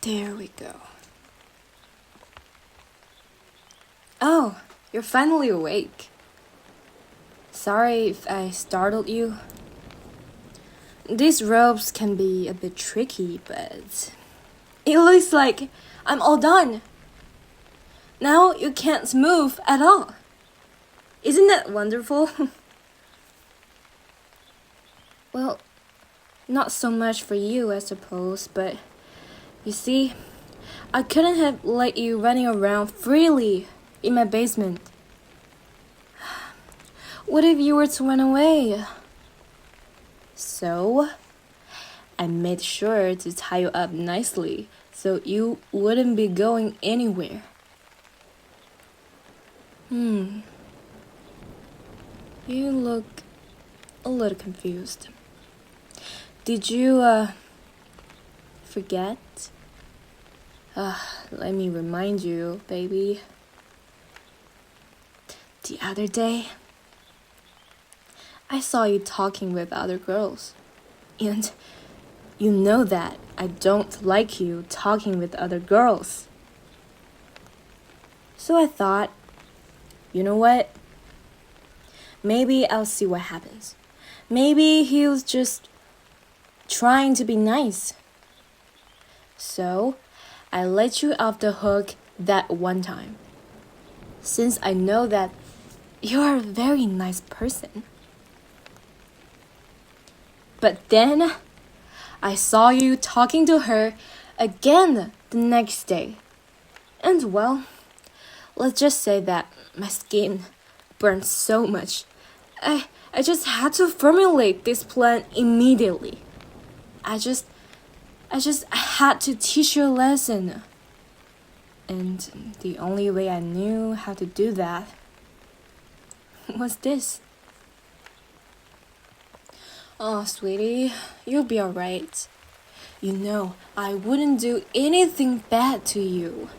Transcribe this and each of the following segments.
There we go. Oh, you're finally awake. Sorry if I startled you. These ropes can be a bit tricky, but it looks like I'm all done. Now you can't move at all. Isn't that wonderful? Well, not so much for you, I suppose, but you see, I couldn't have let you running around freely in my basement. What if you were to run away? So, I made sure to tie you up nicely so you wouldn't be going anywhere. You look a little confused. Did you, forget? Let me remind you, baby. The other day, I saw you talking with other girls. And you know that I don't like you talking with other girls. So I thought, you know what? Maybe I'll see what happens. Maybe he was just trying to be nice. So I let you off the hook that one time. Since I know that you're a very nice person. But then I saw you talking to her again the next day. And well, let's just say that my skin burned so much. I just had to formulate this plan immediately. I just had to teach you a lesson. And the only way I knew how to do that was this. Oh, sweetie, you'll be alright. You know, I wouldn't do anything bad to you.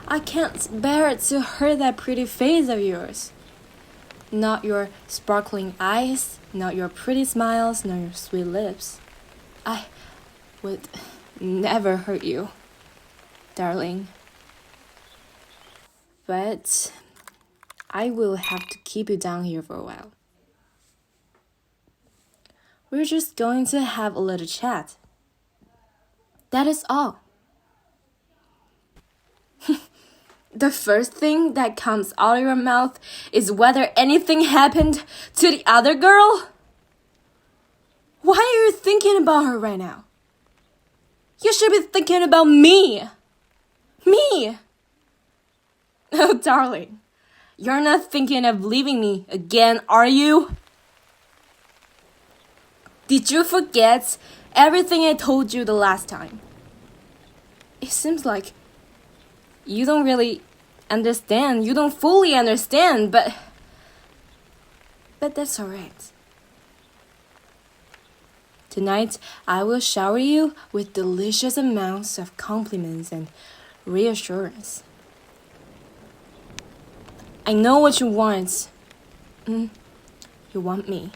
I can't bear to hurt that pretty face of yours. Not your sparkling eyes, not your pretty smiles, nor your sweet lips. I would never hurt you, darling. But I will have to keep you down here for a while. We're just going to have a little chat. That is all. The first thing that comes out of your mouth is whether anything happened to the other girl? Why are you thinking about her right now? You should be thinking about me. Me. Oh, darling. You're not thinking of leaving me again, are you? Did you forget everything I told you the last time? It seems like you don't really understand. You don't fully understand, but that's alright. Tonight, I will shower you with delicious amounts of compliments and reassurance. I know what you want. You want me.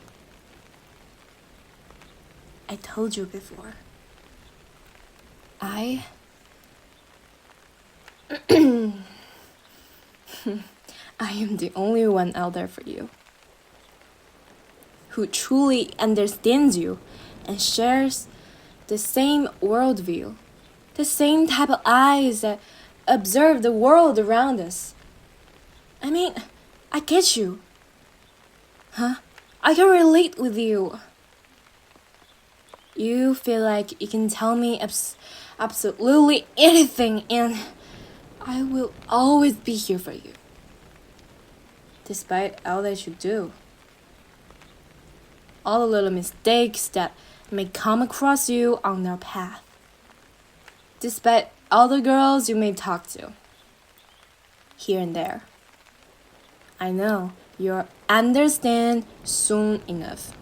I told you before. I am the only one out there for you who truly understands you and shares the same worldview, the same type of eyes that observe the world around us. I mean, I get you. I can relate with you. You feel like you can tell me absolutely anything, and I will always be here for you. Despite all that you do. All the little mistakes that may come across you on their path. Despite all the girls you may talk to. Here and there. I know you'll understand soon enough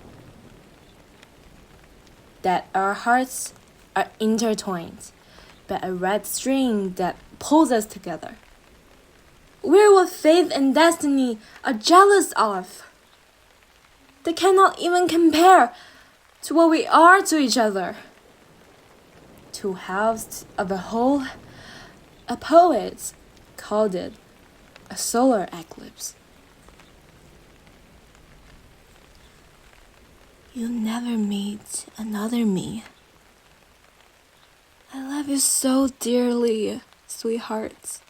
that our hearts are intertwined by a red string that pulls us together. We're what fate and destiny are jealous of. They cannot even compare to what we are to each other. 2/2 of a whole. A poet called it a solar eclipse. You'll never meet another me. I love you so dearly, sweetheart.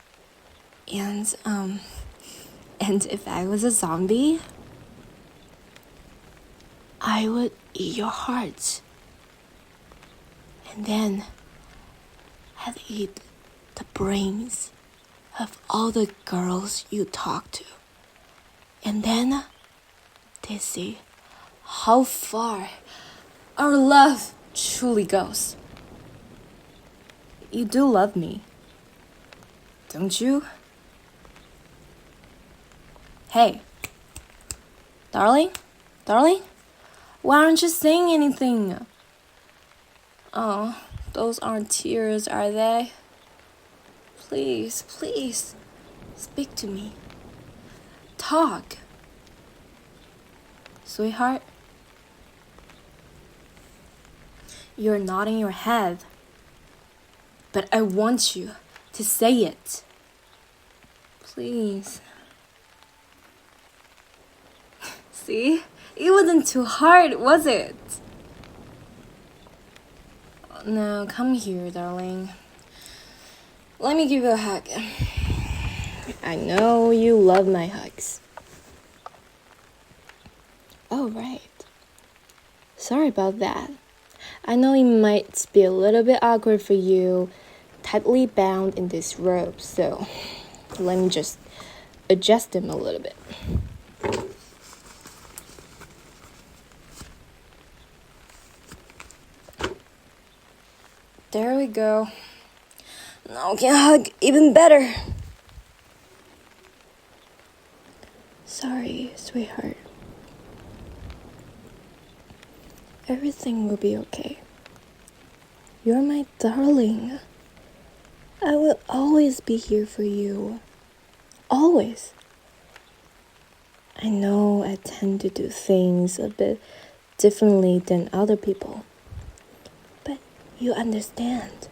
And if I was a zombie, I would eat your heart. And then I'd eat the brains of all the girls you talk to. And then they see how far our love truly goes. You do love me, don't you? Hey, darling, why aren't you saying anything? Oh, those aren't tears, are they? Please, speak to me. Talk. Sweetheart, you're nodding your head, but I want you to say it. Please. See? It wasn't too hard, was it? Now, come here, darling. Let me give you a hug. I know you love my hugs. Oh, right. Sorry about that. I know it might be a little bit awkward for you, tightly bound in this robe, so let me just adjust them a little bit. There we go. Now we can hug even better. Sorry, sweetheart. Everything will be okay. You're my darling. I will always be here for you. Always. I know I tend to do things a bit differently than other people. But you understand,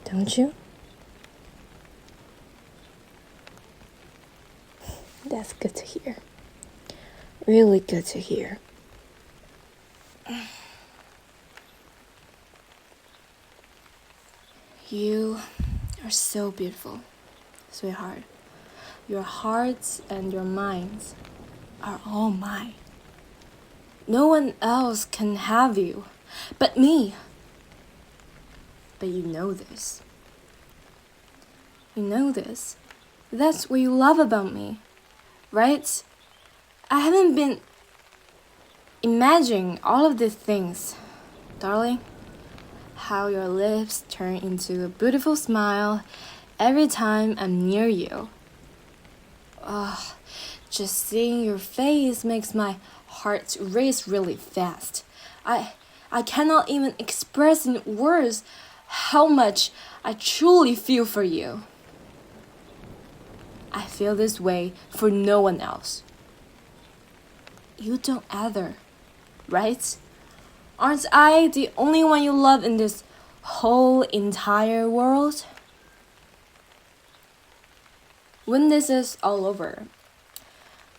don't you? That's good to hear. Really good to hear. You are so beautiful, sweetheart. Your hearts and your minds are all mine. No one else can have you but me. But you know this. You know this. That's what you love about me, right? I haven't been imagining all of these things, darling. How your lips turn into a beautiful smile every time I'm near you. Oh, just seeing your face makes my heart race really fast. I cannot even express in words how much I truly feel for you. I feel this way for no one else. You don't either, right? Aren't I the only one you love in this whole entire world? When this is all over,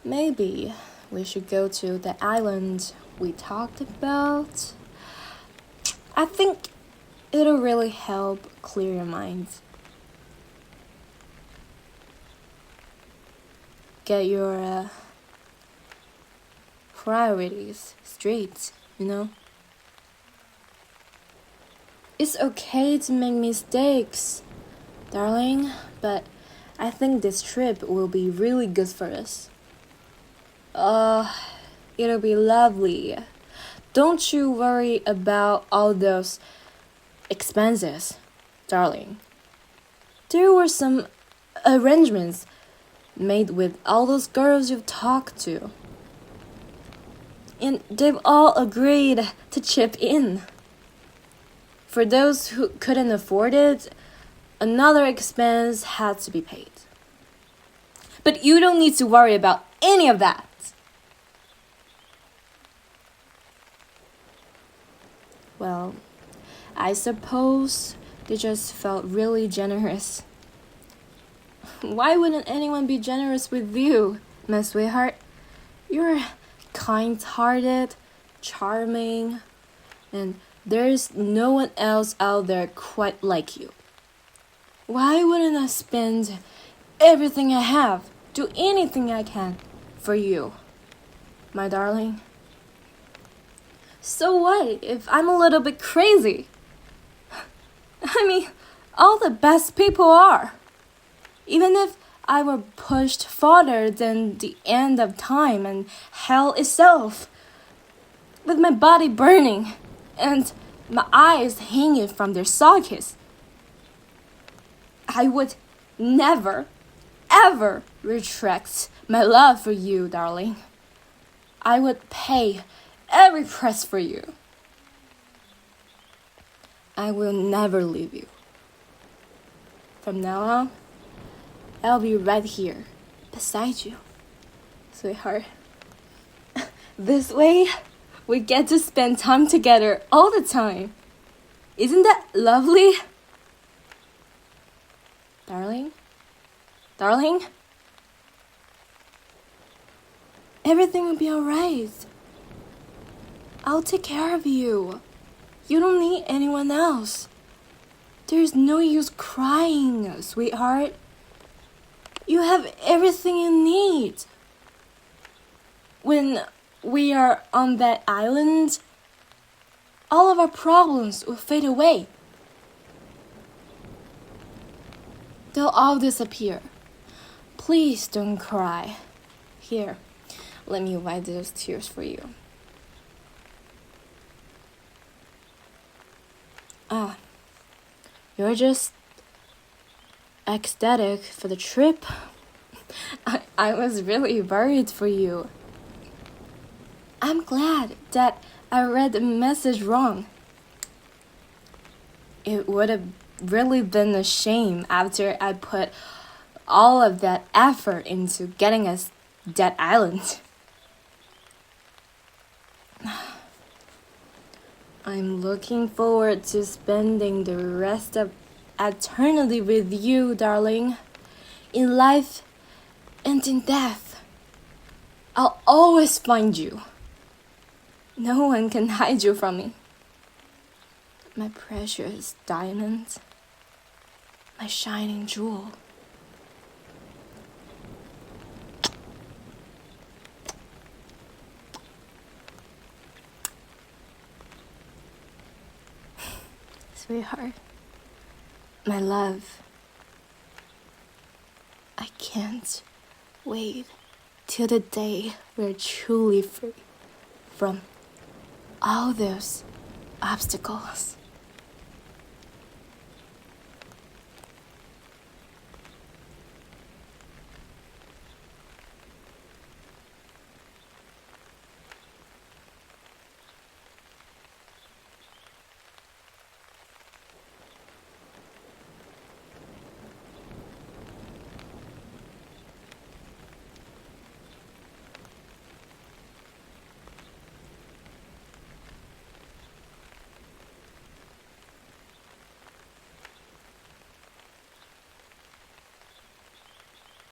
maybe we should go to the island we talked about. I think it'll really help clear your mind. Get your priorities straight, you know? It's okay to make mistakes, darling, but I think this trip will be really good for us. It'll be lovely. Don't you worry about all those expenses, darling. There were some arrangements made with all those girls you've talked to. And they've all agreed to chip in. For those who couldn't afford it, another expense had to be paid. But you don't need to worry about any of that. Well, I suppose they just felt really generous. Why wouldn't anyone be generous with you, my sweetheart? You're kind-hearted, charming, and there's no one else out there quite like you. Why wouldn't I spend everything I have, do anything I can for you, my darling? So what if I'm a little bit crazy? I mean, all the best people are. Even if I were pushed farther than the end of time and hell itself, with my body burning and my eyes hanging from their sockets, I would never, ever retract my love for you, darling. I would pay every price for you. I will never leave you. From now on, I'll be right here, beside you, sweetheart. This way, we get to spend time together all the time. Isn't that lovely? Darling? Darling? Everything will be alright. I'll take care of you. You don't need anyone else. There's no use crying, sweetheart. You have everything you need. When we are on that island, all of our problems will fade away. They'll all disappear. Please don't cry. Here, let me wipe those tears for you. You're just ecstatic for the trip. I was really worried for you. I'm glad that I read the message wrong. It would have really been a shame after I put all of that effort into getting us that island. I'm looking forward to spending the rest of eternity with you, darling. In life and in death, I'll always find you. No one can hide you from me. My precious diamond, my shining jewel. Sweetheart, my love, I can't wait till the day we're truly free from all those obstacles.